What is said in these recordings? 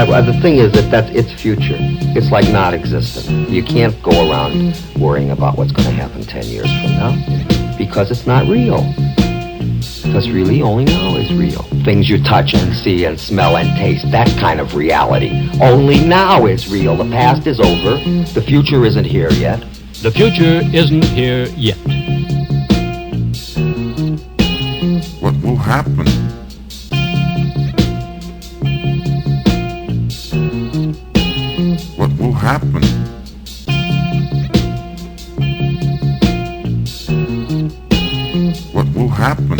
The thing is that it's future. It's like not existent. You can't go around worrying about what's going to happen 10 years from now because it's not real. Because really, only now is real. Things you touch and see and smell and taste, that kind of reality. Only now is real. The past is over. The future isn't here yet. The future isn't here yet. What will happen? What will happen? What will happen?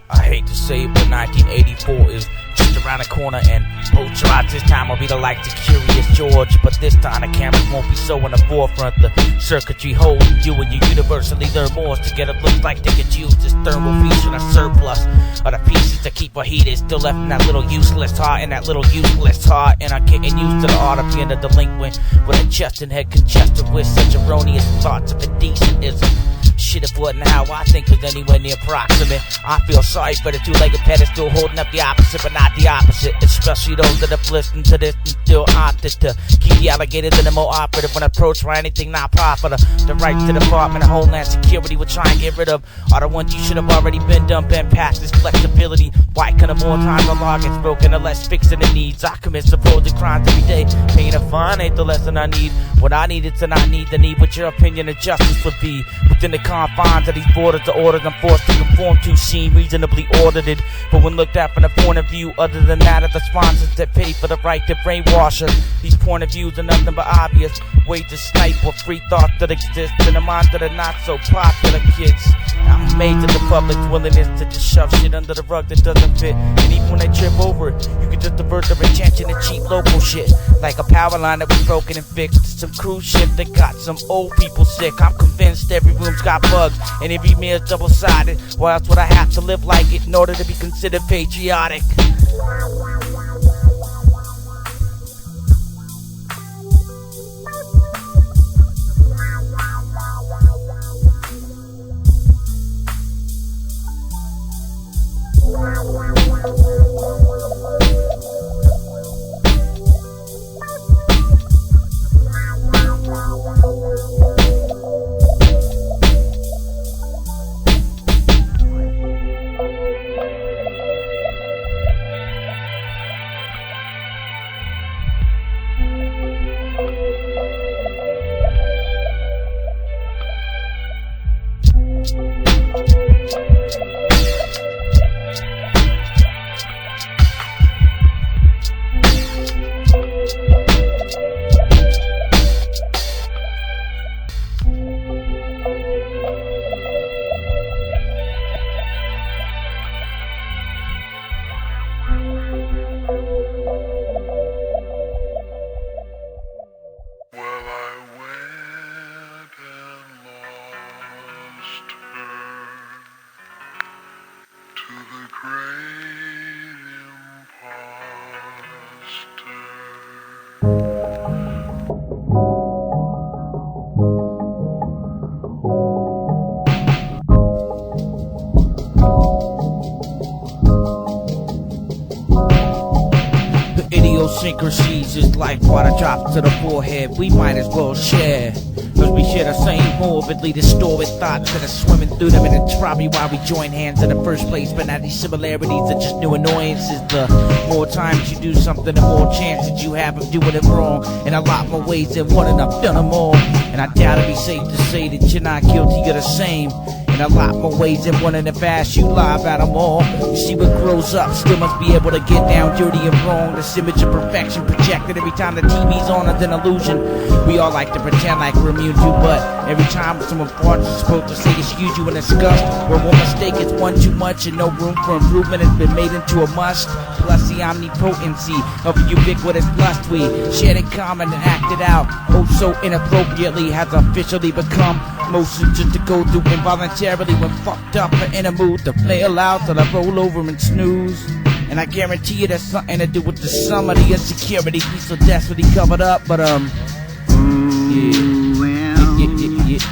I hate to say it, but 1984 is just around the corner, and poacher out this time will be the like the Curious George, but this time the cameras won't be so in the forefront. The circuitry holding you and you universally learn more to get it look like they could use this thermal feature, a surplus of the pieces to keep her heated, still left in that little useless heart, and that little useless heart, and I'm getting used to the art of being a delinquent with a chest and head congested with such erroneous thoughts of indecentism. Shit, if it wasn't how I think was anywhere near proximate. I feel sorry for the two-legged pedestal holding up the opposite, but not the opposite. Especially those that have listened to this and still opted to keep the alligators in the more operative when approached for anything not profitable. The right to the department of Homeland Security we're trying to get rid of are the ones you should have already been done, been past this flexibility. Why can the more time the law gets broken, the less fixing the needs? I commit supposed crimes every day. Paying a fine ain't the lesson I need. What I need is to not need the need what your opinion of justice would be. Within the confines of these borders, the orders I'm forced to conform to seem reasonably audited. But when looked at from a point of view other than that of the sponsors that pay for the right to brainwash us, these point of views are nothing but obvious ways to snipe or free thoughts that exist in the minds of the not so popular kids. I'm amazed at the public's willingness to just shove shit under the rug that doesn't fit. And even when they trip over it, you can just divert their attention to cheap local shit, like a power line that was broken and fixed, some cruise ship that got some old people sick. I'm convinced every room's got bugs and every mirror's double-sided. Why else would I have to live like it in order to be considered patriotic? Idiosyncrasies is like water drops to the forehead. We might as well share, cause we share the same morbidly distorted thoughts that are swimming through them, and it's probably why we join hands in the first place. But now these similarities are just new annoyances. The more times you do something, the more chances you have of doing it wrong, in a lot more ways than one, and I've done them all. And I doubt it'd be safe to say that you're not guilty of the same, in a lot more ways than one, and if asked, you lie about them all. You see, what grows up still must be able to get down dirty and wrong. This image of perfection projected every time the TV's on is an illusion we all like to pretend like we're immune to, but Every time someone farts, you're supposed to say excuse you in disgust. Where one mistake is one too much and no room for improvement has been made into a must. Plus the omnipotency of ubiquitous lust we shared in common and acted out, oh so inappropriately, has officially become motion just to go through involuntarily when fucked up and in a mood to flail out till I roll over and snooze. And I guarantee you there's something to do with the sum of the insecurity we so desperately covered up, but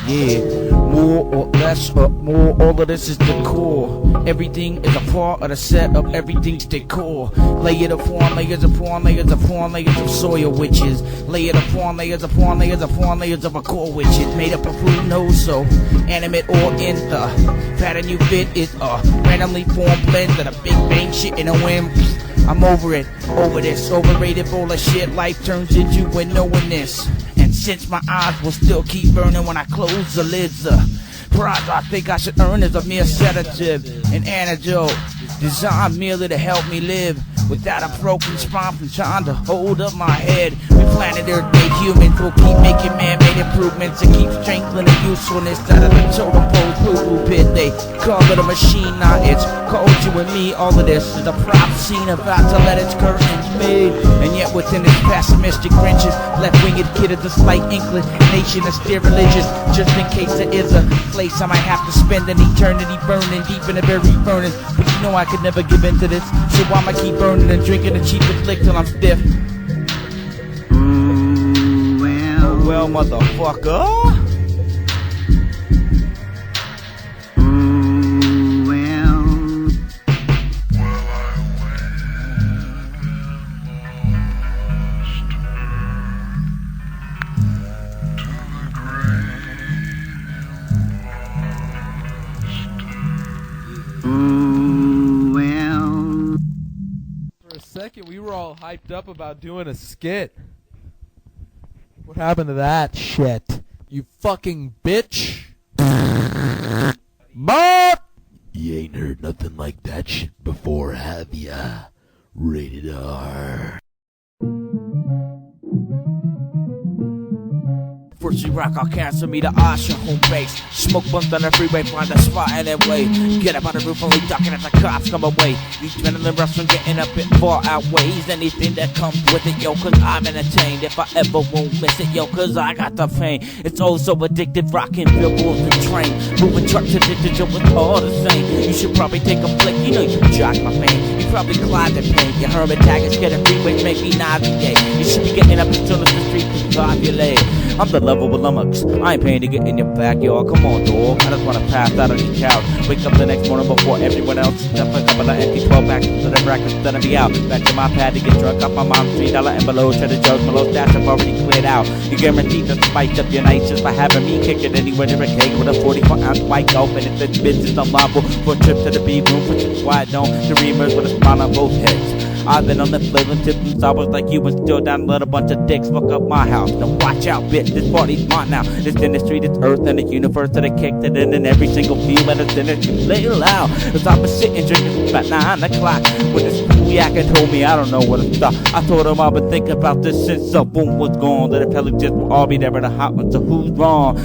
yeah. More or less, more, all of this is the core. Everything is a part of the set of everything's decor. Layered upon layers upon layers upon layers of soil witches. Layered upon layers upon layers upon layers of a core witches. Made up of who knows so, animate or in the pattern you fit is a randomly formed blend of the Big Bang shit in a whim. I'm over it, over this overrated bowl of shit life turns into when knowing this. And since my eyes will still keep burning when I close the lids, pride I think I should earn is a mere sedative, an antidote designed merely to help me live without a broken spine from trying to hold up my head. We planet Earth made humans will keep making man-made improvements and keep strengthening the usefulness out of the totem pole poo-poo pit. They call it a machine, now it's called you and me. All of this is a prop scene about to let its curtains fade. And yet within its pessimistic wrenches, left-winged kid is a slight inclination to stay religious, just in case there is a place I might have to spend an eternity burning deep in the very furnace. But you know I could never give in to this, so I'ma keep burning and drinking the cheapest lick till I'm stiff. Well, motherfucker. Second, we were all hyped up about doing a skit. What happened to that shit? You fucking bitch. But You ain't heard nothing like that shit before, have ya? Rated R. First you rock, I'll cancel me the ocean home base. Smoke buns on the freeway, find a spot anyway. Get up on the roof, only ducking as the cops come away. The adrenaline rush from getting up it far outweighs anything that comes with it, yo, cause I'm entertained. If I ever won't miss it, yo, cause I got the pain. It's all so addictive, rocking billboards and train. Moving trucks addicted, yo, it's all the same. You should probably take a flick, you know you jock my man. You probably climbed the pain. Your hermit tag is getting freeways, make me nauseate. You should be getting up as soon as the street is populated. I'm the level with lummox. I ain't paying to get in your backyard. Come on, dog. I just wanna pass out on your couch. Wake up the next morning before everyone else. Stuff a couple of empty 12 packs to the breakfast, then I'll be out. Back to my pad to get drunk off my mom's $3 envelope. To the jugs, my low stats have already cleared out. You guaranteed to spice up your nights just by having me kick it anywhere near a cake with a 44-ounce white golf. And if this bitch is unlawful for a trip to the B-room, put your quiet on. The reamers with a smile on both heads. I've been on the flailing tip since I was like you and still down to let a bunch of dicks fuck up my house. Now watch out, bitch, this party's mine now. This industry, this earth, and the universe that I kicked it in every single field and it's in it, you play loud. Cause I was sitting drinking about 9 o'clock when this fool yakking told me I don't know where to stop. I told him I've been thinking about this since the boom was gone. That if hell just will all be there in a hot one, so who's wrong?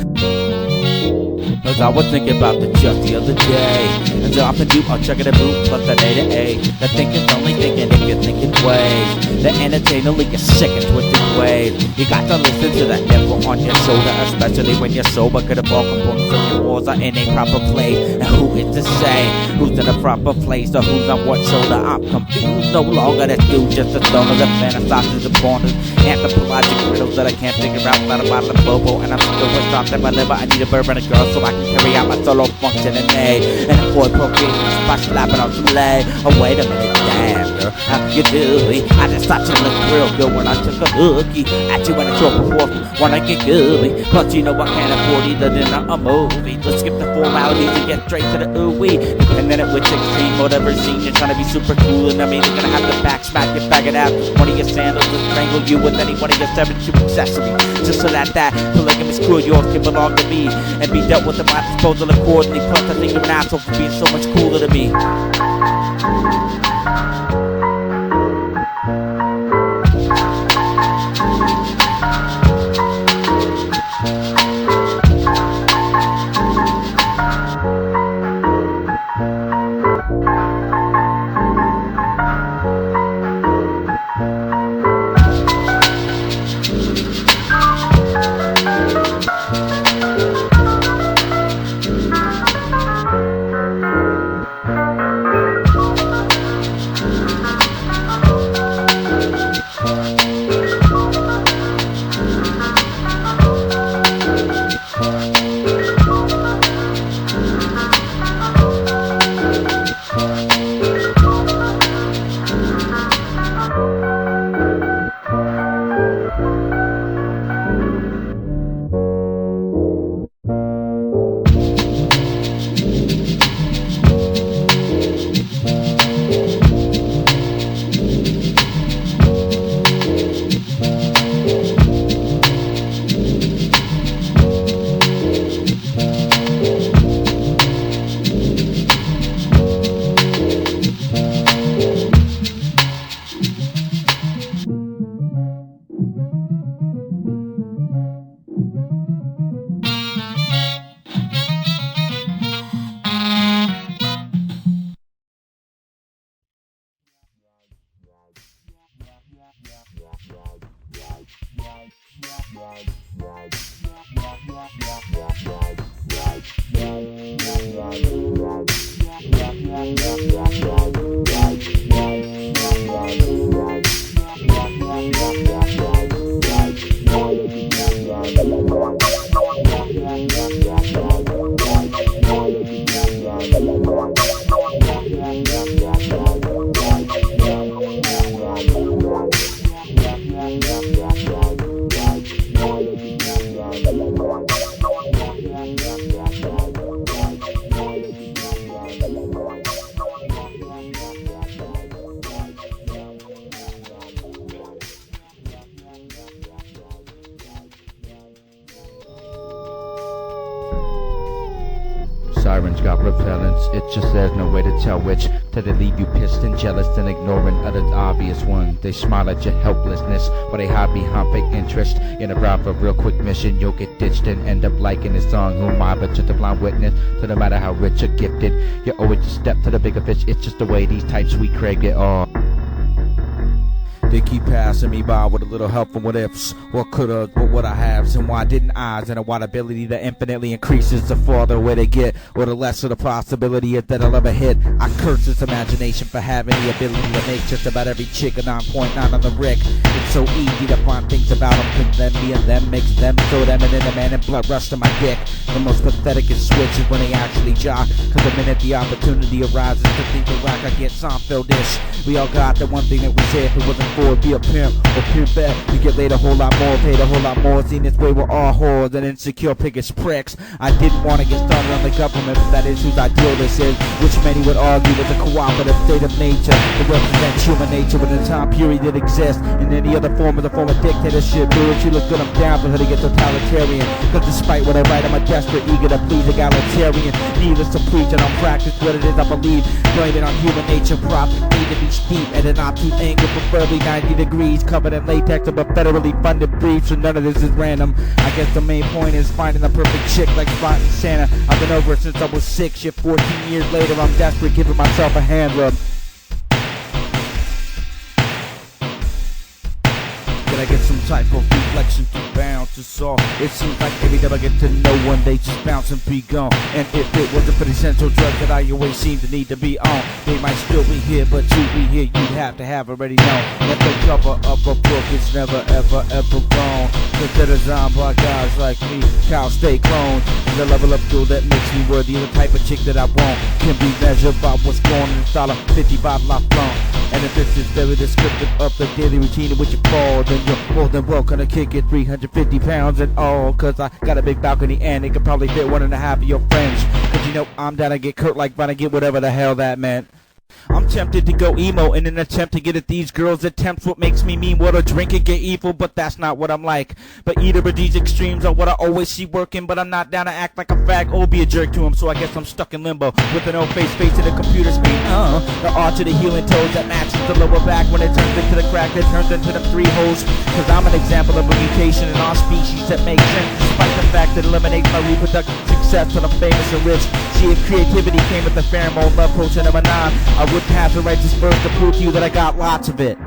Cause I was thinking about this just the other day. And so often you are checking the boot plus that A to A. That thinking's only thinking if you're thinking ways. The entertainingly you're sick and twisted ways. You got to listen to the info on your shoulder, especially when you're sober. Cause the ball components of your walls are in a proper place. And who is to say who's in a proper place or who's on what shoulder? I'm confused no longer. This dude just a stoner that fantasizes upon us. Anthropological riddles that I can't figure out without a bottle of bobo. And I'm still with thoughts in my liver. I need a bourbon and a girl so I can carry out my solo function in A. And avoid procreation, spot slapping on some leg. Oh wait a minute, damn girl, how you do it? I just thought you looked real good when I took a lookie at you in a trophy fork. Wanna get gooey, but you know I can't afford either dinner or movie. Let's skip the formalities and get straight to the ooh-wee. Depending on which extreme, whatever scene you're trying to be super cool. And I mean you're gonna have to back smack your faggot out one of your sandals and strangle you with any one of your 72 accessories. Just so that polygamous crew of yours can belong to me and be dealt with at my disposal accordingly. Plus I think you're an asshole for being so much cooler to me. Sirens got repellents, it's just there's no way to tell which. Till they leave you pissed and jealous and ignoring other obvious ones. They smile at your helplessness while they hide behind fake interest. In a route for a real quick mission, you'll get ditched and end up liking this song. Who am I but just a blind witness? So no matter how rich or gifted, you always just step to the bigger fish. It's just the way these types we crave get on. They keep passing me by with a little help from what ifs. What coulda, but what I have, and why didn't I? And a wide ability that infinitely increases the farther away they get, or the lesser the possibility is that I'll ever hit. I curse this imagination for having the ability to make just about every chick a 9.9 on the Rick. It's so easy to find things about them, cause then me and them makes them so them and then the man and blood rush to my dick. The most pathetic is switches when they actually jock, cause the minute the opportunity arises to think they rock, I get Seinfeld-ish. We all got the one thing that we say if it wasn't for it, be a pimp or pimp back. You get laid a whole lot more, paid a whole lot more. Seen this way we're all whores and insecure piggish pricks. I didn't want to get started on the government, but that is whose ideal this is, which many would argue was a cooperative state of nature that represents human nature within a time period that exists in any other form of dictatorship. Do what you look good, I'm down for her to get totalitarian. Cause despite what I write, I'm a desperate, eager to please egalitarian. Needless to preach, I don't practice what it is I believe. Blaming on human nature, profit need to be steep at an obtuse angle, preferably 90 degrees, covered in latex of a federally funded brief, so none of this is random. I guess the main point is finding the perfect chick like spotting Santa. I've been over it since I was 6, yet 14 years later I'm desperate, giving myself a hand rub. I get some type of reflection to bounce us off. It seems like every time I get to know one, they just bounce and be gone. And if it wasn't for the essential drug that I always seem to need to be on, they might still be here, but to be here you'd have to have already known that the cover of a book is never ever ever gone. Cause designed by guys like me, Cal State clones. The level of skill that makes me worthy of the type of chick that I want can be measured by what's going in the dollar 55 life long. And if this is very descriptive of the daily routine in which you fall, then you're more than welcome to kick it 350 pounds and all. Cause I got a big balcony and it could probably fit 1.5 of your friends. Cause you know I'm down to get Kurt like trying to get whatever the hell that meant. I'm tempted to go emo in an attempt to get at these girls' attempts. What makes me mean what a drink and get evil, but that's not what I'm like. But either of these extremes are what I always see working, but I'm not down to act like a fag or be a jerk to him, so I guess I'm stuck in limbo with an old face facing the computer screen. The arch of the healing toes that matches the lower back when it turns into the crack that turns into the 3 holes. Cause I'm an example of a mutation in our species that makes sense despite the fact that it eliminates my reproductive success when I'm famous and rich. See, if creativity came with the pheromone love potion number 9, I wouldn't have to write this verse to prove to you that I got lots of it.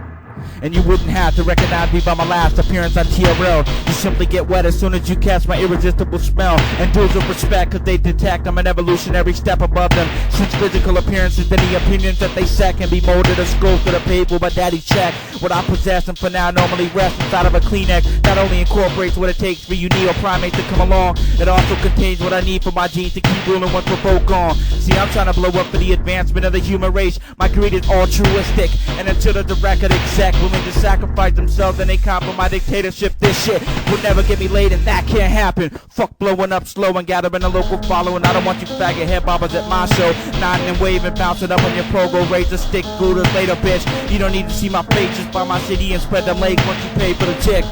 And you wouldn't have to recognize me by my last appearance on TRL. You simply get wet as soon as you catch my irresistible smell. And dudes of respect, cause they detect I'm an evolutionary step above them. Since physical appearances, any opinions that they set can be molded or sculpted or paid for by daddy check. What I possess and for now normally rests inside of a Kleenex not only incorporates what it takes for you neo-primates to come along, it also contains what I need for my genes to keep ruling once we're both gone. See, I'm trying to blow up for the advancement of the human race. My greed is altruistic, and until the record exec willing to sacrifice themselves and they compromise dictatorship, this shit would never get me laid, and that can't happen. Fuck blowing up slow and gathering a local following. I don't want you faggot head bobbers at my show, nodding and waving, bouncing up on your progo, razor stick scooters later, bitch. You don't need to see my face, just buy my CD and spread them legs once you pay for the tick.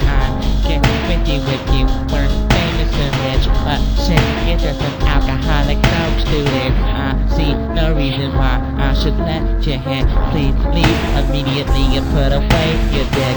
I get with you, we're famous and rich, but since you're just an alcoholic dope student, I see no reason why I should let you hit. Please leave immediately and put away your dick.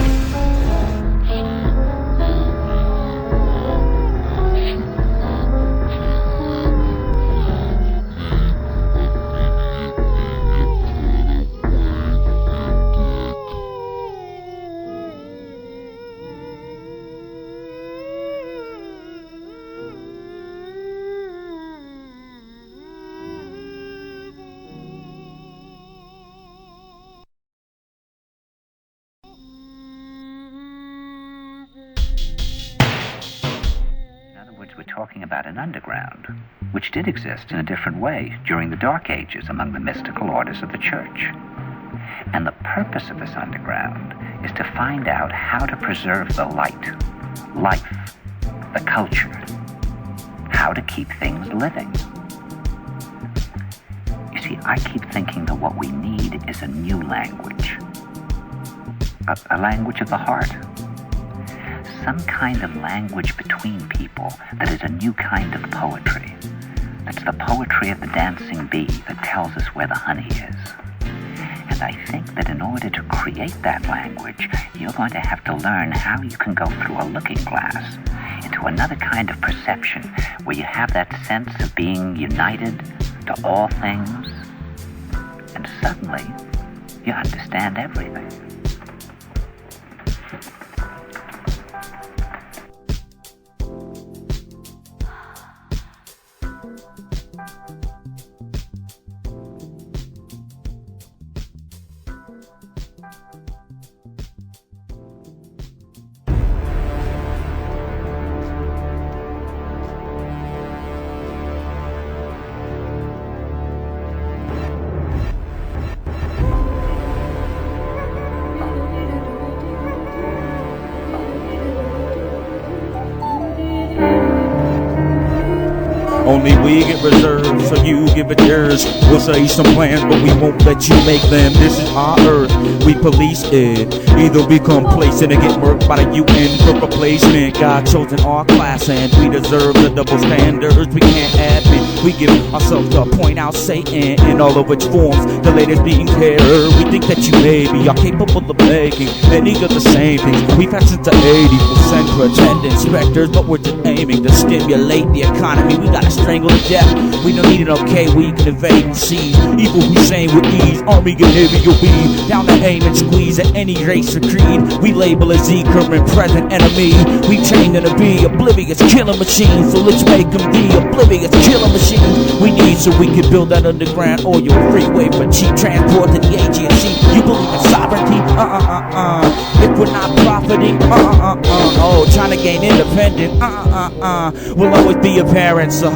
about an underground, which did exist in a different way during the Dark Ages among the mystical orders of the Church. And the purpose of this underground is to find out how to preserve the light, life, the culture, how to keep things living. You see, I keep thinking that what we need is a new language, a language of the heart. Some kind of language between people that is a new kind of poetry. That's the poetry of the dancing bee that tells us where the honey is. And I think that in order to create that language, you're going to have to learn how you can go through a looking glass into another kind of perception where you have that sense of being united to all things, and suddenly you understand everything. Only we get reserved, so you give it yours. We'll say some plans, but we won't let you make them. This is our earth, we police it. Either we complacent and get murked by the UN for replacement. God chosen our class and we deserve the double standards we can't admit. We give ourselves to point out Satan in all of its forms. The latest being terror. We think that you maybe are capable of making many of the same things we've had since the 80% pretend inspectors, but we're just aiming to stimulate the economy. We gotta strangle to death. We don't need an okay, we can invade and seize. Evil Hussein with ease, army and navy you'll be down to aim and squeeze at any race or creed. We label as the current present enemy. We train them to be oblivious killer machines, so let's make them the oblivious killer machines we need so we can build that underground oil freeway for cheap transport to the agency. You believe in sovereignty? If we're not profiting, oh, trying to gain independence, we'll always be a parent, so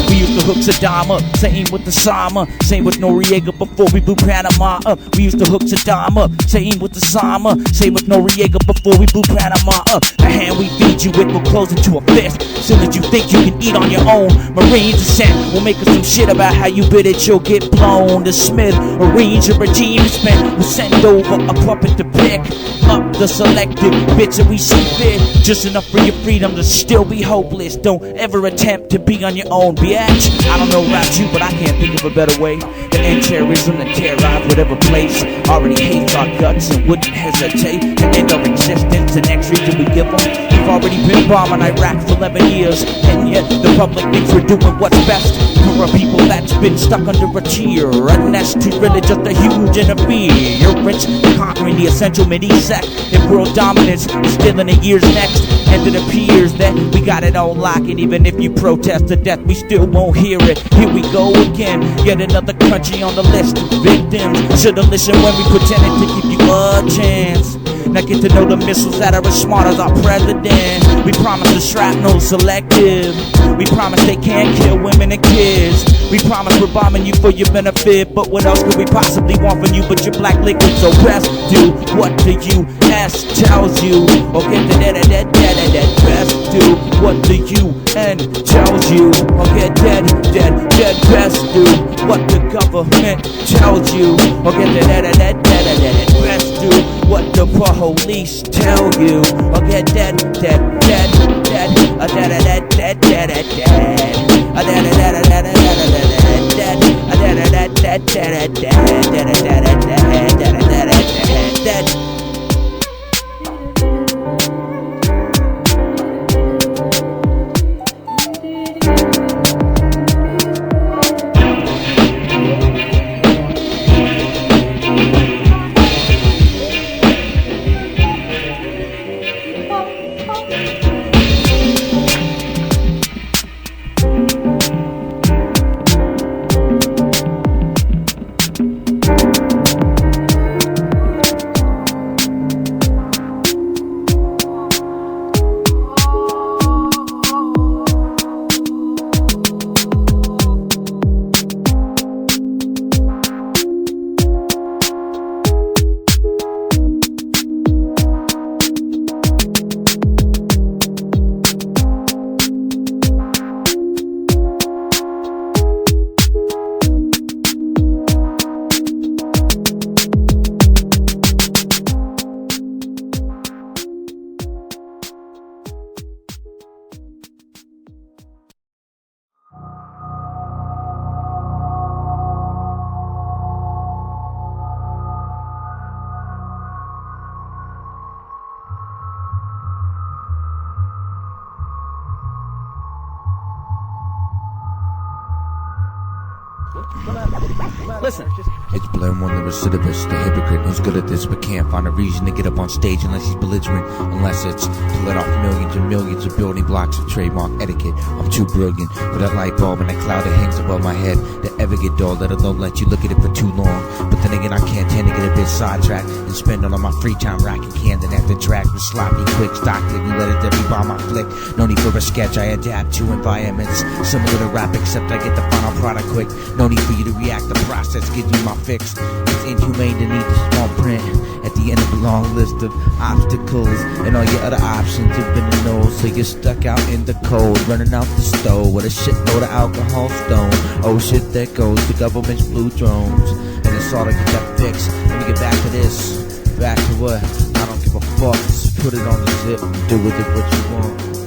we used to hook Saddam up, same with Osama, same with Noriega before we blew Panama up. We used to hook Saddam up, same with Osama, same with Noriega before we blew Panama up. The hand we feed you with will close into a fist. Soon as you think you can eat on your own, Marines descent will make us some shit about how you bid it, you'll get blown. The Smith arrange a regime to spend, we'll send over a puppet to pick up the selective bits that we see fit, just enough for your freedom to still be hopeless. Don't ever attempt to be on your own, bitch. I don't know about you, but I can't think of a better way to end terrorism than terrorize whatever place already hates our guts and wouldn't hesitate to end our existence. The next reason we give them, we've already been bombing Iraq for 11 years, and yet the public thinks we're doing what's best for a people that's been stuck under a cheer, and that's too really just a huge interference, conquering the essential midi-sect. If world dominance is still in the year's next, and it appears that we got it on lock, and even if you protest to death, we still won't hear it. Here we go again, yet another country on the list of victims. Should've listened when we pretended to give you a chance. Now get to know the missiles that are as smart as our president. We promise the shrapnel selective. We promise they can't kill women and kids. We promise we're bombing you for your benefit, but what else could we possibly want from you but your black liquid? So best do what the U.S. tells you, or get the best do what the UN tells you, or get dead. Best do what the government tells you, or get the best do what the police tell you, or get dead. Listen. It's Blame One, the recidivist, the hypocrite who's good at this but can't find a reason to get up on stage unless he's belligerent, unless it's to let off millions and millions of building blocks of trademark etiquette. I'm too brilliant for that light bulb and that cloud that hangs above my head to ever get dull, let alone let you look at it for too long. But then again, I can't tend to get a bit sidetracked and spend all of my free time racking cans and after track with sloppy, quick stock taking letters every bomb I flick. No need for a sketch, I adapt to environments similar to rap, except I get the final product quick. No need for you to react, the process gives you my fix. It's inhumane to need the small print at the end of a long list of obstacles, and all your other options have been a no. So you're stuck out in the cold, running out the stove with a shitload of alcohol stone. Oh shit, there goes the government's blue drones, and it's all to get that fixed. Let me get back to this, back to what? I don't give a fuck. Just put it on the zip and do with it what you want.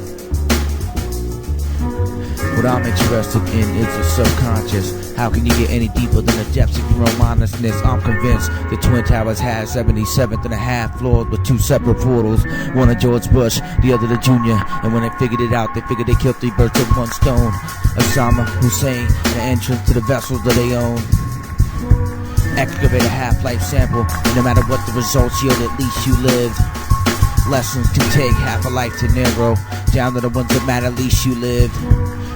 What I'm interested in is the subconscious. How can you get any deeper than the depths of your own honestness? I'm convinced the Twin Towers had 77th and a half floors with two separate portals. One of George Bush, the other the Junior. And when they figured it out, they figured they killed 3 birds with 1 stone. Osama Hussein, an entrance to the vessels that they own. Excavate a half-life sample, and no matter what the results yield, at least you live. Lessons can take half a life to narrow down to the ones that matter, at least you live.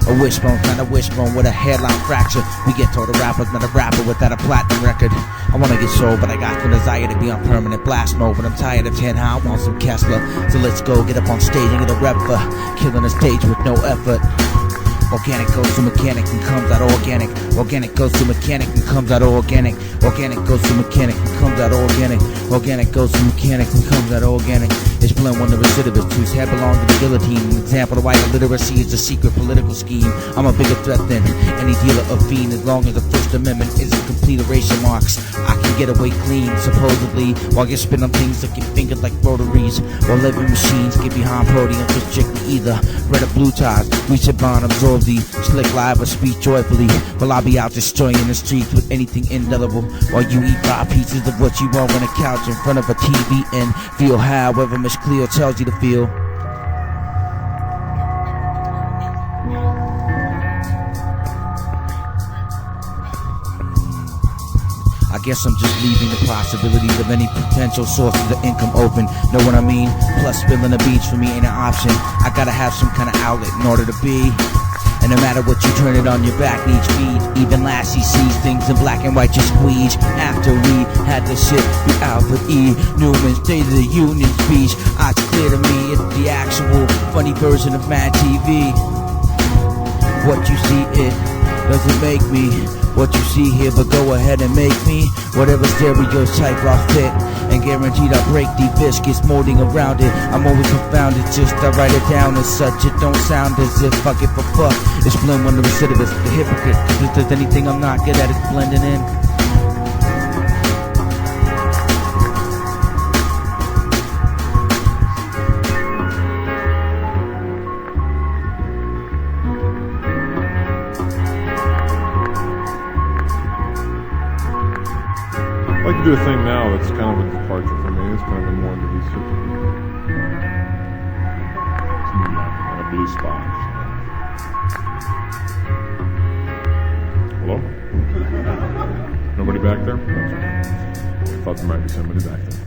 A wishbone's not a wishbone with a hairline fracture. We get told a rapper's not a rapper without a platinum record. I wanna get sold, but I got the desire to be on permanent blast mode. But I'm tired of 10 how I want some Kessler. So let's go get up on stage and get a rep for killing a stage with no effort. Organic goes to mechanic and comes out organic. Organic goes to mechanic and comes out organic. Organic goes to mechanic and comes out organic. Organic goes to mechanic and comes out organic. It's Blame One, the recidivist whose head belongs to the guillotine. An example of why illiteracy is a secret political scheme. I'm a bigger threat than any dealer of fiend. As long as the First Amendment isn't complete erasure marks, I can get away clean, supposedly, while you spin on things that get fingered like rotaries. While living machines get behind podiums for strictly either red or blue ties. Reach a bond, absorb the slick live or speak joyfully. While I'll be out destroying the streets with anything indelible, while you eat 5 pieces of what you want on a couch in front of a TV and feel however Miss Cleo tells you to feel. I guess I'm just leaving the possibilities of any potential sources of income open. Know what I mean? Plus spilling the beach for me ain't an option. I gotta have some kind of outlet in order to be. And no matter what you turn it on, your back needs feed. Even Lassie sees things in black and white, you squeeze. After we had the shit with Albert E. Newman's State of the Union speech, it's clear to me it's the actual funny version of Mad TV. What you see, it doesn't make me what you see here, but go ahead and make me whatever stereotype I fit. And guaranteed I'll break the biscuits molding around it. I'm always confounded, just I write it down as such. It don't sound as if I give a fuck. It's Blame One, the recidivist, the hypocrite. If there's anything I'm not good at, it's blending in. I like to do a thing now that's kind of a departure for me. It's kind of a more release on a blue spot. Hello? Nobody back there? I thought there might be somebody back there.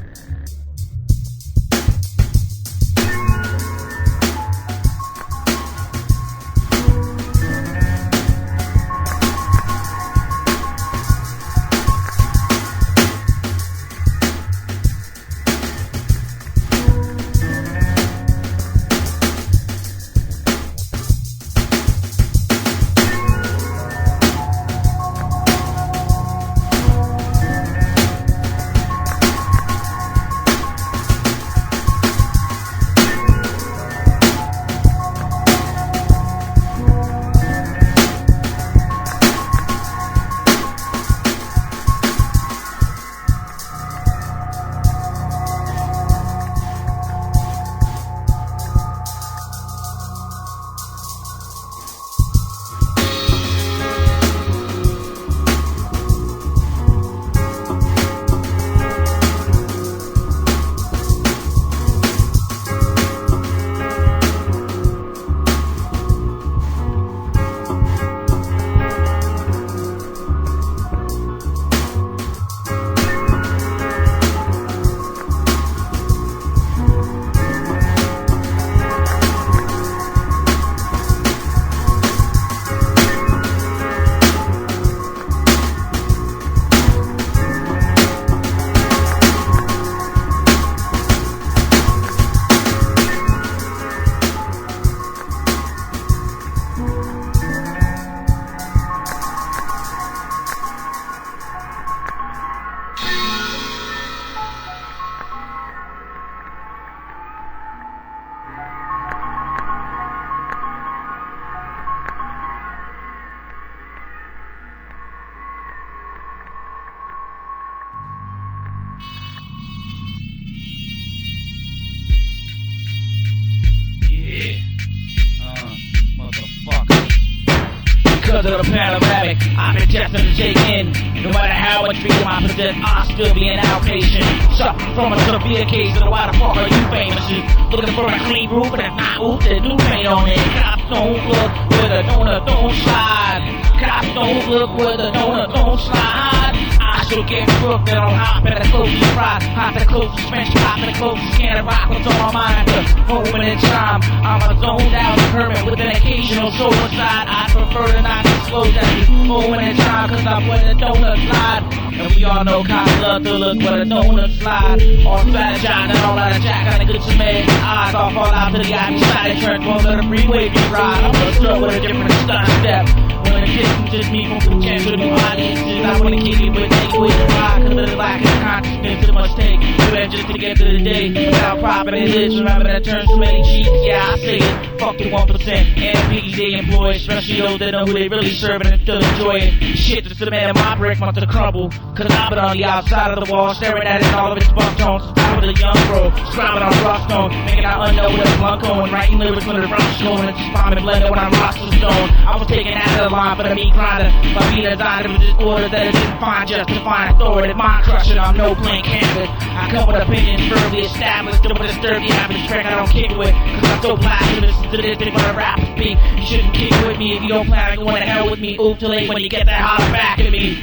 the panoramic. I've been destined to take in. No matter how much freedom I possess, I'll still be an outpatient. Suffering from a severe case, so why the fuck are you famous? Looking for a clean roof, and if not, oops, they do paint on it. Cops don't look where the donut don't slide. Cops don't look where the donut don't slide. I shall get crooked and I'll hop at the closest ride. Hop at the closest bench, hop at the closest can of rock. What's on my mind? The moment in time. I'm a zoned out hermit with an occasional sober side. I prefer to not disclose at this moment in time, cause I'm where the donut slide. And we all know cops love to look where the donut slide. On fat shot and all out of jack on a good Samaritan. Eyes all fall out to the ivy side. Turn one to the freeway view ride. I'm gonna start with a different stunt step. When the distance is me from potential new audiences, I wanna kick it with takeaways and rock. Cause of the lack of consciousness it must take. Just to get to the day without property lives. Remember that terms too many cheats. Yeah, I say it. Fuck the 1% and PED employees, especially those that know who they really serving and still enjoy it. Shit, the cement in my brick wants to crumble. Cause I've been on the outside of the wall, staring at it in all of its bump tones. I was a young bro, scribing on rough stone, making out unknown with a blunt cone, writing lyrics when the rough stone, and just bombing blender when I'm roster stone. I was taking out of the line for the meat grinder. My beat designed with disorder that it didn't find justifying authority. Mind crushing, I'm no plain canvas. I come with opinions firmly established, don't disturb the average track I don't kick with. Cause I'm so blasphemous to this thing when I rap with me. You shouldn't kick with me if you don't plan on going to hell with me. Ooh, too late when you get that holler back at me.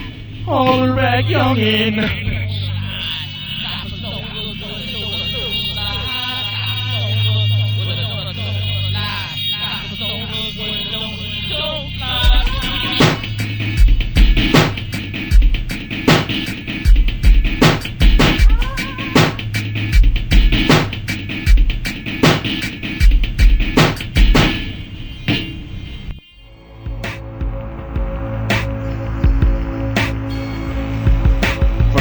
All right, youngin'.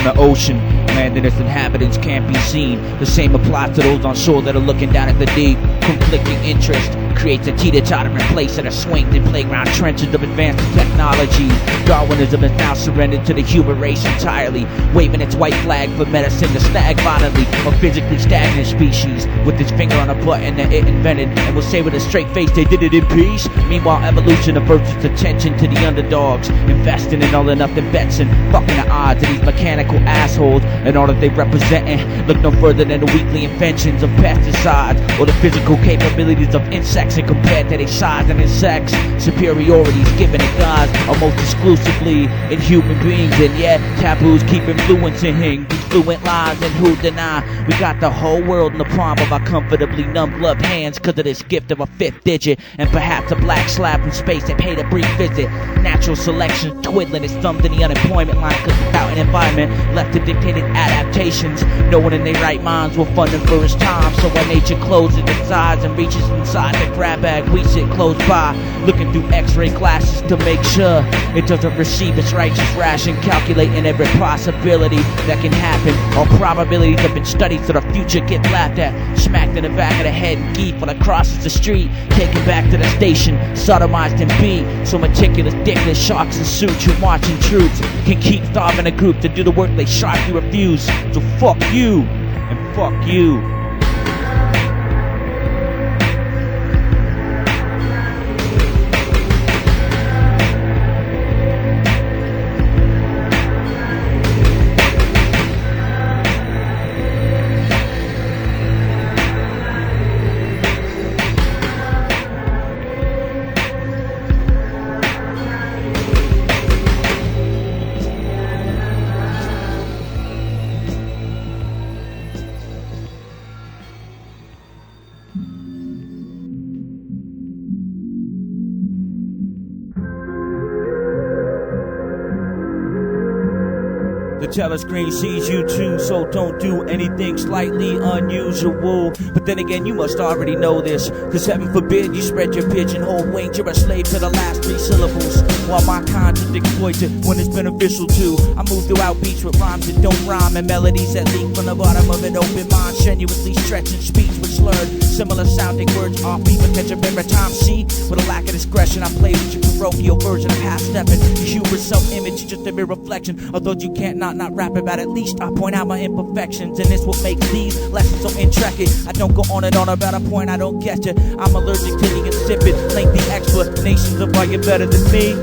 The ocean, land and its inhabitants can't be seen. The same applies to those on shore that are looking down at the deep. Conflicting interest creates a teeter-tottering place that are swinged in playground trenches of advanced technology. Darwinism is now surrendered to the human race entirely, waving its white flag for medicine to snag violently a physically stagnant species with its finger on a button that it invented, and will say with a straight face they did it in peace. Meanwhile, evolution averts its attention to the underdogs, investing in all or nothing bets and fucking the odds of these mechanical assholes, and all that they representing look no further than the weakly inventions of pesticides or the physical capabilities of insects, and compared to their size and their sex, superiority is given to gods almost exclusively in human beings, and yet taboos keep influencing these fluent lies, and who deny we got the whole world in the palm of our comfortably numb gloved hands because of this gift of a fifth digit and perhaps a black slab from space that paid a brief visit. Natural selection twiddling its thumb to the unemployment line because without an environment left to dictated adaptations, no one in their right minds will fund them for his time. So when nature closes its eyes and reaches inside the grab bag, we sit close by looking through x-ray glasses to make sure it doesn't receive its righteous ration, calculating every possibility that can happen. All probabilities have been studied so the future get laughed at, smacked in the back of the head and geeked when it crosses the street, taken back to the station, sodomized and beat. So meticulous, dickless sharks in suits who marching troops can keep starving a group to do the work they sharply refuse. So fuck you and fuck you. The telescreen sees you too, so don't do anything slightly unusual. But then again, you must already know this, cause heaven forbid you spread your pigeonhole wings. You're a slave to the last three syllables, while my conscience exploits it when it's beneficial too. I move throughout beats with rhymes that don't rhyme and melodies that leak from the bottom of an open mind, strenuously stretching speech with slurred, similar sounding words off beat, but catch a every time. See, with a lack of discretion, I play with your parochial version of half-stepping. Your hubris self-image is just a mere reflection, although you can't not rap about. At least I point out my imperfections, and this what makes these lessons so intricate. I don't go on and on about a point I don't get you. I'm allergic to the insipid, lengthy explanations of why you're better than me.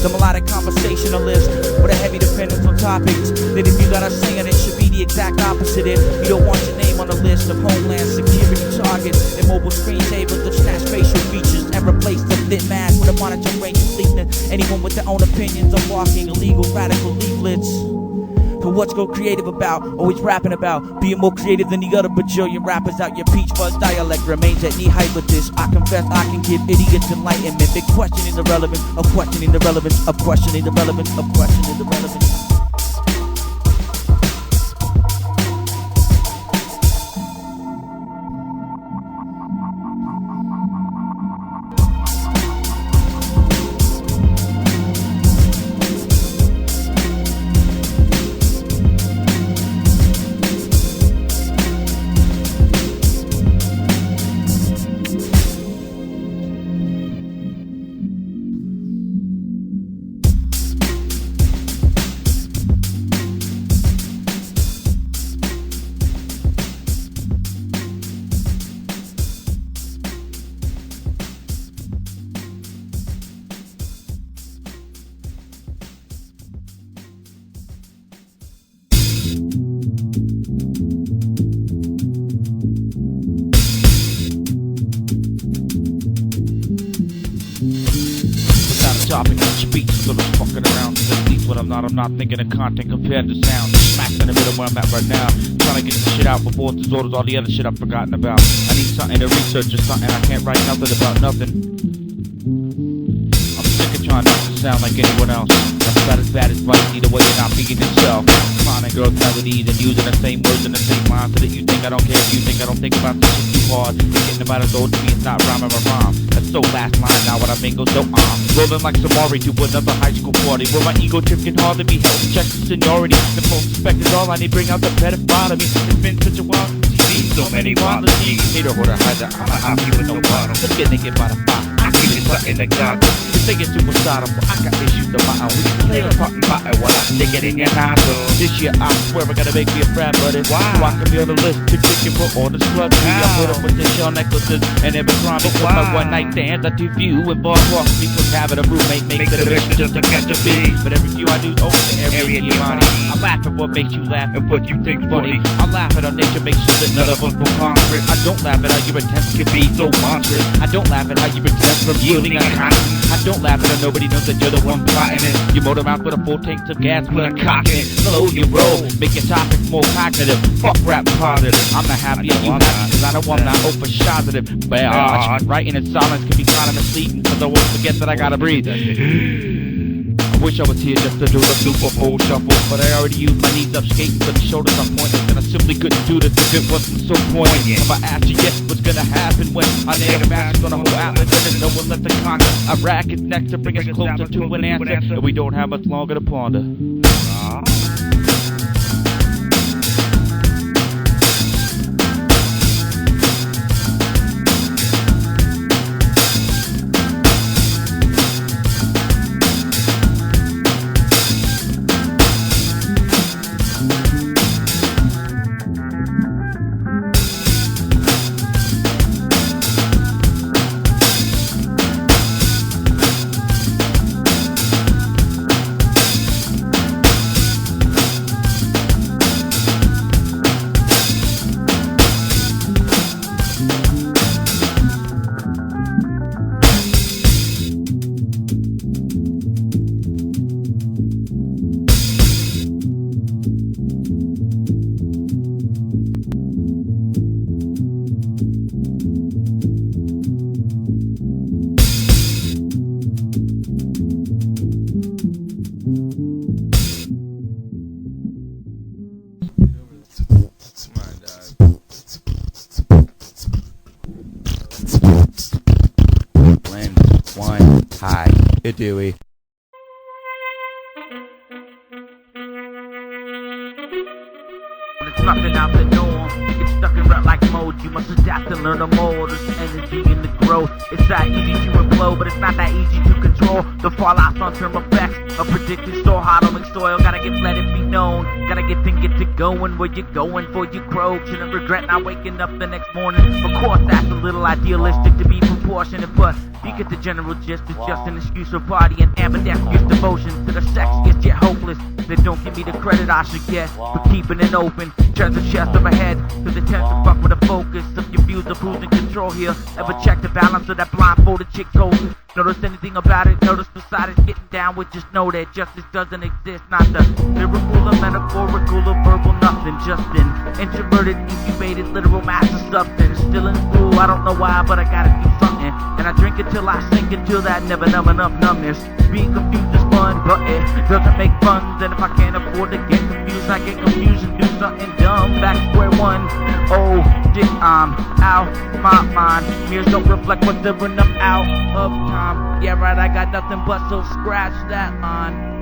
The melodic conversationalist with a heavy dependence on topics that if you got a saying, it should be the exact opposite. If you don't want your name on the list of homeland security targets and mobile screensavers that snatch facial features and replace the thin mask with a monitor range of sleekness. Anyone with their own opinions of walking illegal radical leaflets. For what's go creative about, always rapping about being more creative than the other bajillion rappers out. Your peach fuzz dialect remains at knee height with this. I confess I can give idiots enlightenment. Big questioning the relevance of questioning the relevance of questioning the relevance of questioning the relevance. Topic and speech, so I'm fucking around. At least when I'm not thinking of content compared to sound. Smack in the middle where I'm at right now. Trying to get the shit out before it disorders all the other shit I've forgotten about. I need something to research or something. I can't write nothing about nothing. I'm sick of trying not to sound like anyone else. That's about as bad as right, either way you're not being yourself. Finding girls melodies and using the same words in the same line so that you think I don't care if you think I don't think about this shit too hard. Getting about as old to me, it's not rhyming or rhyme. That's so last line, now what I mean goes so on. Rolling like Samari to another high school party where my ego trip can hardly be held. Check the seniority, the full respect is all I need. Bring out the pedophile of me. It's been such a while since you've seen so many bottles. Hater, hoarder, hider, I'm a happy with no bottle. Just get naked by the fire. I keep it something like God. You think it's suicidal, but I got issues of my own. We can play a fucking bottle while I stick it in your nostril. This year I swear I gotta make me a friend, buddy. Why? So I can be on the list to kick you for all the slutty. I put up with the shell necklaces and every crime because my one night stands are too few. And boss walks me from having a roommate makes it a mission just to catch a bee. But every few I do over the area in your money. I laugh at what makes you laugh and what you think funny. I laugh at how nature makes sure that none of us will conquer it. I don't laugh at how your attempts can be so monstrous. I don't laugh at how you pretend from yielding unconscious. I don't laugh at how nobody knows that you're the one plotting it. You motor mouth with a full tank of gas with a cock in it. Slow you roll, make your topics more cognitive. Fuck rap positive. I'm not happy and you happy cause I know I'm not over-positive. But writing in silence can be kind of misleading cause I won't forget that I gotta breathe. I wish I was here just to do the Super Bowl shuffle, but I already used my knees up skating so the shoulders are pointed, and I simply couldn't do this if it wasn't so poignant. If I asked you yet what's gonna happen when I nail a mask on a whole atlas and there's no one left to conquer, Iraq is next to bring us closer to an answer, and we don't have much longer to ponder. Dewey. It's nothing out the norm. Get stuck in rut like Mo mode. You must adapt and learn to mold. There's energy in the growth. It's that easy to implode, but it's not that easy to control. The fallout on term effects of predicted so hot on the soil. Gotta get let it be known. Gotta get to going where you're going for you croak. Shouldn't regret not waking up the next morning. Of course, that's a little idealistic to be proportionate, but you get the general gist. It's just an excuse for partying. Ambidextrous devotion to the sexiest yet hopeless. They don't give me the credit I should get for keeping it open. Turns the chest of my head to the tends to fuck with the focus of your views of who's in control here. Ever check the balance of that blindfolded chick golden? Notice anything about it? Notice beside it getting down with? Just know that justice doesn't exist. Not the lyrical or metaphorical or verbal nothing. Just an introverted, incubated, literal mass of substance. Still in school, I don't know why, but I gotta do something. And I drink until I sink until that never numb enough numbness. Being confused is fun, but it doesn't make funds. And if I can't afford to get confused, I get confused and do something dumb. Back to square one. Oh, shit, I'm out my mind. Mirrors don't reflect what's ever enough out of time. Yeah, right, I got nothing but, so scratch that line.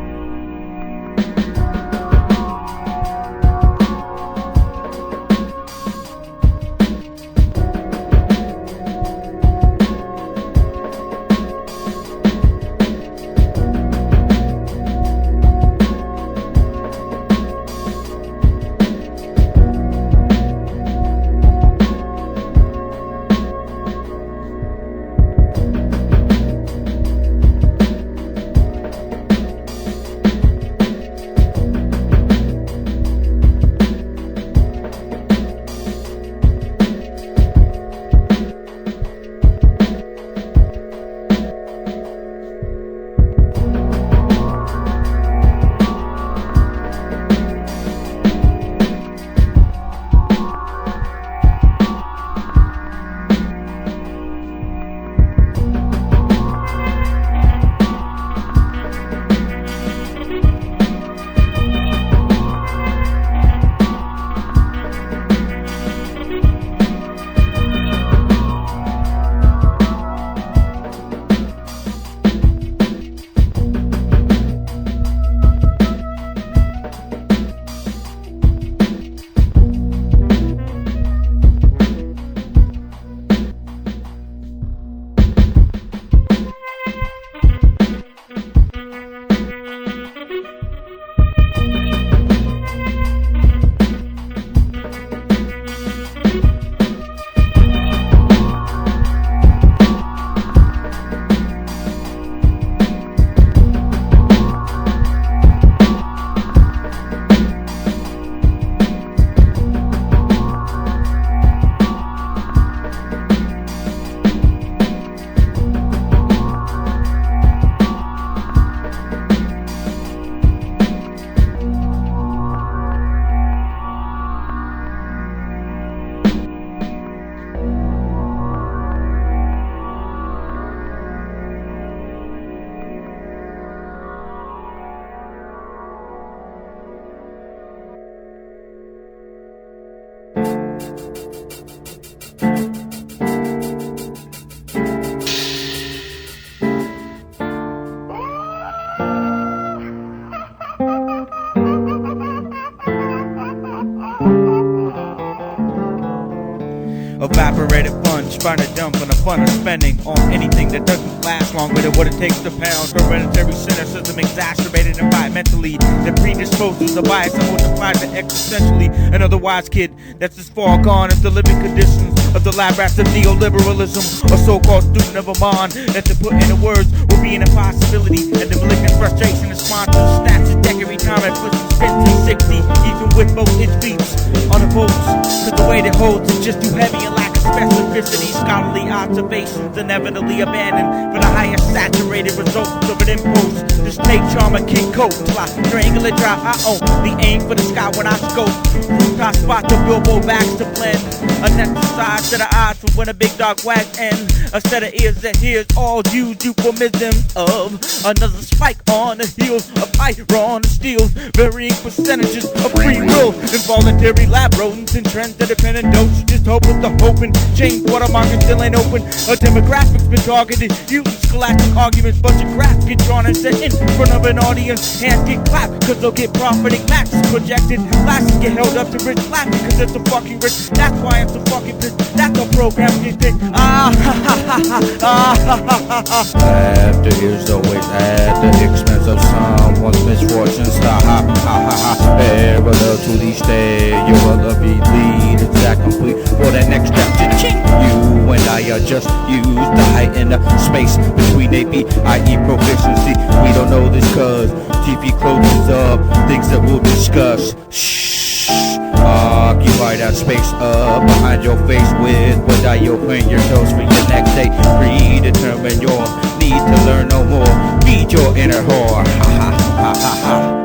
Evaporated funds, trying to dump on the fun of spending on anything that doesn't last longer than what it takes to pound. Hereditary cynicism exacerbated environmentally that predisposes the bias and multiplies it existentially. An otherwise kid that's as far gone as the living conditions of the lab rats of neoliberalism. A so-called student of a mind that to put into words will be an impossibility. And the malignant frustration is sponsored to snatch a deck every time I push and spin 360, even with both its beats on the bolts. Cause the weight it holds is just too heavy and lack of specificity. Scholarly observations inevitably abandoned for the higher saturated results of an impulse. This tape charm a kick coat till I strangle it dry. I only aim for the sky when I scope. Rooftop spot the billboard backs to blend. Unnecessary set of eyes for when a big dog wags and a set of ears that hears all used euphemisms of another spike on the heels of iron steals. Varying percentages of free will, involuntary lab rodents and trends that depend on dosages. Hope with the hoping James Watermark still ain't open. A demographics been targeted. Using scholastic arguments, bunch of graphs get drawn and set in front of an audience. Hands get clapped, cause they'll get profiting. Maxes projected, glasses get held up to rich laughing, cause it's a fucking rich. That's why I'm so fucking pissed. That's the program get thick. Laughter is always at the expense of someone's misfortunes. Ha ha ha ha ha. Parallel to these days, you will be lead exact complete for that next step. You and I are just used to heighten the space between AP, i.e. proficiency. We don't know this cause TV closes up things that we'll discuss. Shh. Occupy that space up behind your face with what are your fingers for your next day. Predetermine your need to learn no more. Feed your inner whore. Ha ha ha ha ha.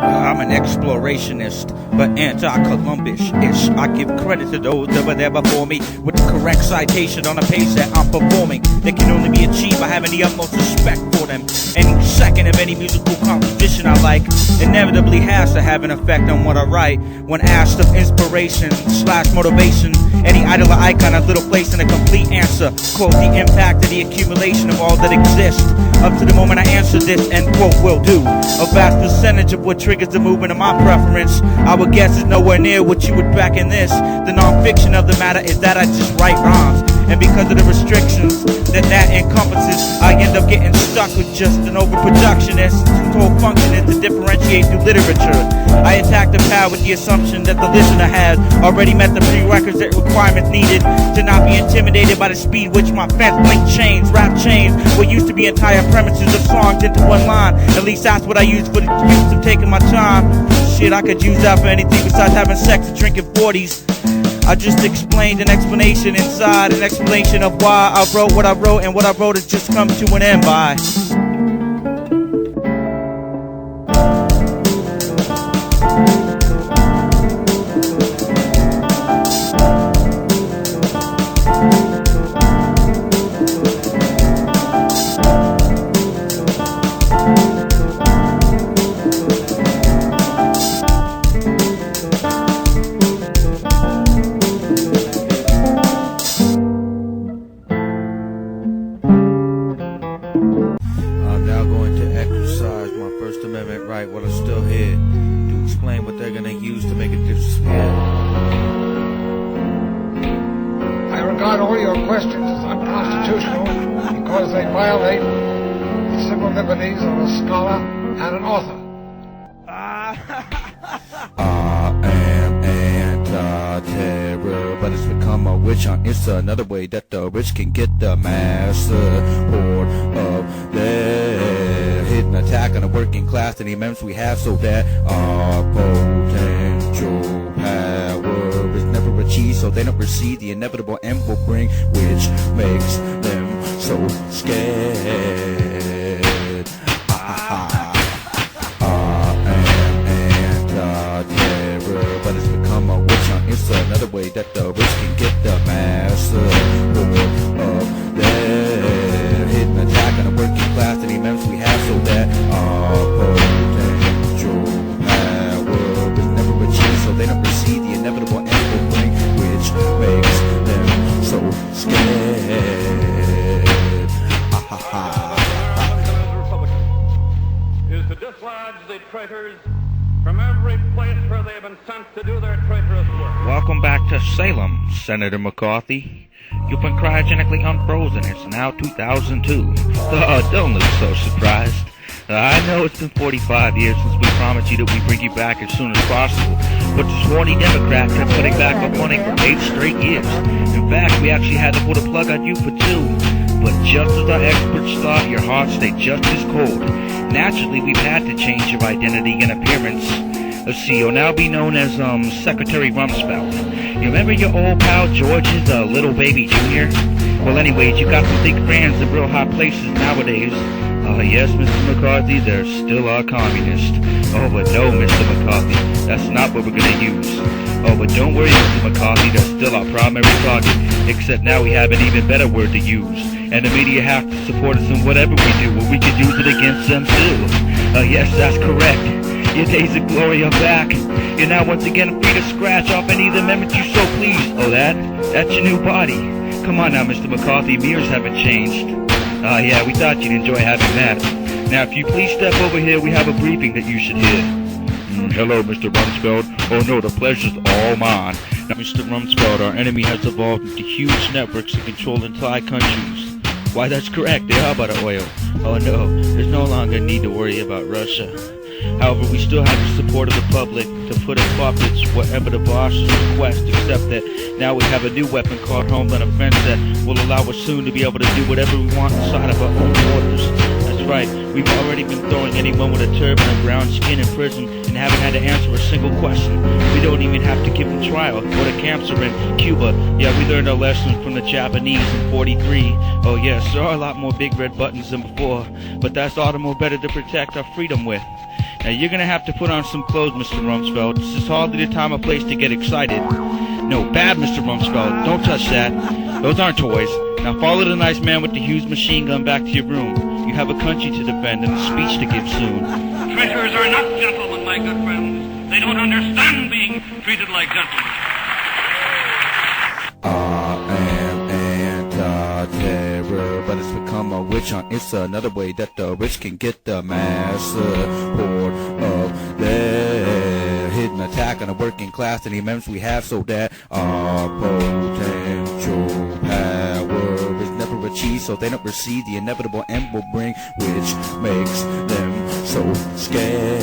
I'm an explorationist, but anti-Columbish-ish. I give credit to those that were there before me with the correct citation on a page that I'm performing. They can only be achieved by having the utmost respect for them. Any second of any musical composition I like inevitably has to have an effect on what I write. When asked of inspiration / motivation, any idol or icon has little place in a complete answer. Quote, the impact of the accumulation of all that exists. Up to the moment I answer this, end quote, will do. A vast percentage of what triggers the movement of my preference, I would guess, is nowhere near what you would back in this. The non-fiction of the matter is that I just write rhymes, and because of the restrictions that encompasses, I end up getting stuck with just an overproductionist whose whole function is to differentiate through literature. I attack the pad with the assumption that the listener has already met the prerequisite requirements needed to not be intimidated by the speed which my fence link chains, rap chains, what used to be entire premises of songs into one line. At least that's what I use for the use of taking my time. Shit, I could use that for anything besides having sex and drinking 40s. I just explained an explanation inside an explanation of why I wrote what I wrote, and what I wrote has just come to an end by. Another way that the rich can get the mass support of their hidden attack on the working class and the amendments we have, so that our potential power is never achieved, so they don't receive the inevitable end will bring, which makes them so scared. I am anti-terror, but it's become a witch hunt. It's another way that the rich can get the mass support of their hidden attack on the working class and the amendments we have, so that our potential power is never achieved, so they don't receive the inevitable end will bring, which makes them so scared. Is to dislodge the traitors from every place where they have been sent to do their traitorous work. Welcome back to Salem, Senator McCarthy. You've been cryogenically unfrozen. It's now 2002. Don't look so surprised. I know it's been 45 years since we promised you that we'd bring you back as soon as possible, but the swarmy Democrats kept putting back up running for 8 straight years. In fact, we actually had to pull the plug on you for 2. But just as our experts thought, your heart stayed just as cold. Naturally, we've had to change your identity and appearance. Let's see, you'll now be known as, Secretary Rumsfeld. You remember your old pal George's, little baby junior? Well, anyways, you got some big fans in real high places nowadays. Yes, Mr. McCarthy, there still are communists. Oh, but no, Mr. McCarthy, that's not what we're gonna use. Oh, but don't worry, Mr. McCarthy, that's still our primary target. Except now we have an even better word to use. And the media have to support us in whatever we do, or we could use it against them too. Yes, that's correct. Your days of glory are back. You're now once again free to scratch off any of the amendments you so please. Oh, that's your new body. Come on now, Mr. McCarthy, mirrors haven't changed. Yeah, we thought you'd enjoy having that. Now, if you please step over here, we have a briefing that you should hear. Hello, Mr. Rumsfeld. Oh no, the pleasure's all mine. Now, Mr. Rumsfeld, our enemy has evolved into huge networks that control entire countries. Why, that's correct, they are about oil. Oh no, there's no longer need to worry about Russia. However, we still have the support of the public to put in puppets whatever the bosses request, except that now we have a new weapon called Homeland Offense that will allow us soon to be able to do whatever we want inside of our own borders. That's right, we've already been throwing anyone with a turban or brown skin in prison and haven't had to answer a single question. We don't even have to give them trial. Go to camps are in Cuba. Yeah, we learned our lesson from the Japanese in 43. Oh yes, there are a lot more big red buttons than before, but that's all the more better to protect our freedom with. Now you're gonna have to put on some clothes, Mr. Rumsfeld. This is hardly the time or place to get excited. No, bad, Mr. Rumsfeld. Don't touch that. Those aren't toys. Now follow the nice man with the huge machine gun back to your room. You have a country to defend and a speech to give soon. Traitors are not gentlemen, my good friends. They don't understand being treated like gentlemen. But it's become a witch hunt. It's another way that the rich can get the mass support of their hidden attack on the working class and the amendments we have so that our potential power is never achieved, so they don't receive the inevitable end will bring, which makes them so scared.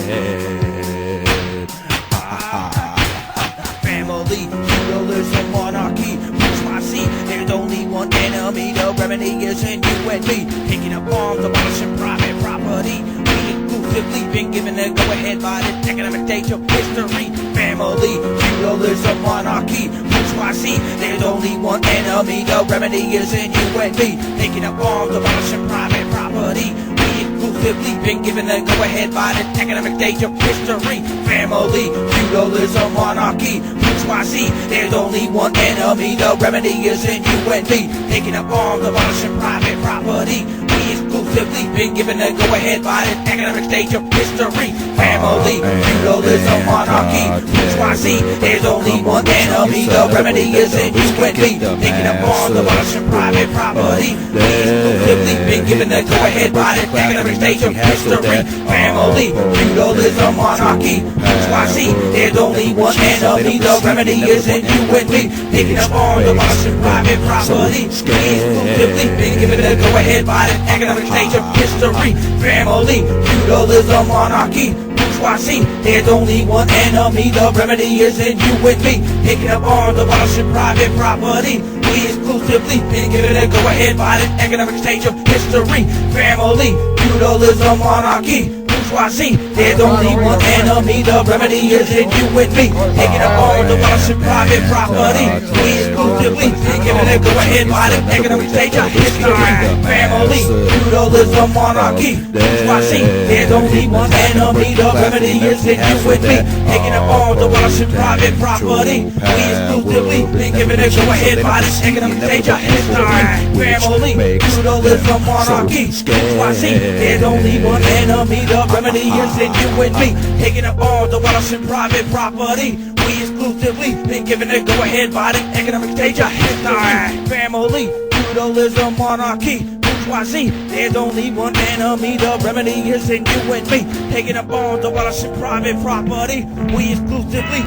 Family, feudalism, monarchy, push my seat. There's only one enemy, the remedy is in you and me. Picking up arms, abolishing private property. We exclusively been given the go-ahead by the economic stage of history. Family, feudalism, monarchy, push my seat. There's only one enemy, the remedy is in you and me. Picking up arms, abolishing private property. Exclusively been given the go-ahead by the economic stage of history. Family, feudalism, monarchy, bourgeoisie. There's only one enemy, the remedy is in you and me. Taking up arms, abolishing private property. We exclusively been given the go-ahead by the economic stage of history. Family, feudalism, monarchy, bourgeoisie. There's only one enemy, the remedy is in you and me. Taking up arms, abolishing private property. We exclusively been given the go-ahead by the economic stage of history. Family, feudalism, monarchy, bourgeoisie. There's only one enemy, the remedy is in you and me. Taking up arms, abolishing private property. We exclusively been given the go-ahead by the economic stage of history. Family, feudalism, monarchy, bourgeoisie. There's only one enemy, the remedy is in you and me. Taking up arms, abolishing private property. We exclusively been given a go-ahead by the economic stage of history. Family, feudalism, monarchy, bourgeoisie. There's only one enemy, the remedy is in you and me. Taking up arms, abolishing private property. We exclusively been given a go-ahead by the economic stage of history. Family, feudalism, monarchy, bourgeoisie. There's only one enemy, the remedy is in you and me. Taking up arms, abolishing private property. We exclusively been given a go-ahead by the economic stage of history. Family, feudalism, monarchy, bourgeoisie. There's only one enemy, the remedy is in you and me. Taking up arms, abolishing private property. We exclusively been given a go-ahead by the economic stage of history. Family, feudalism, monarchy, bourgeoisie. There's only one enemy, the remedy is in you and me. Taking up arms, abolishing private property. We exclusively.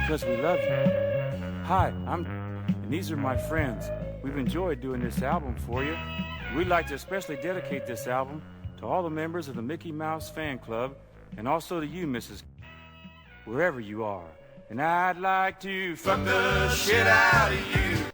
Because we love you. Hi, I'm and these are my friends. We've enjoyed doing this album for you. We'd like to especially dedicate this album to all the members of the Mickey Mouse Fan Club and also to you, Mrs. wherever you are. And I'd like to fuck the shit out of you.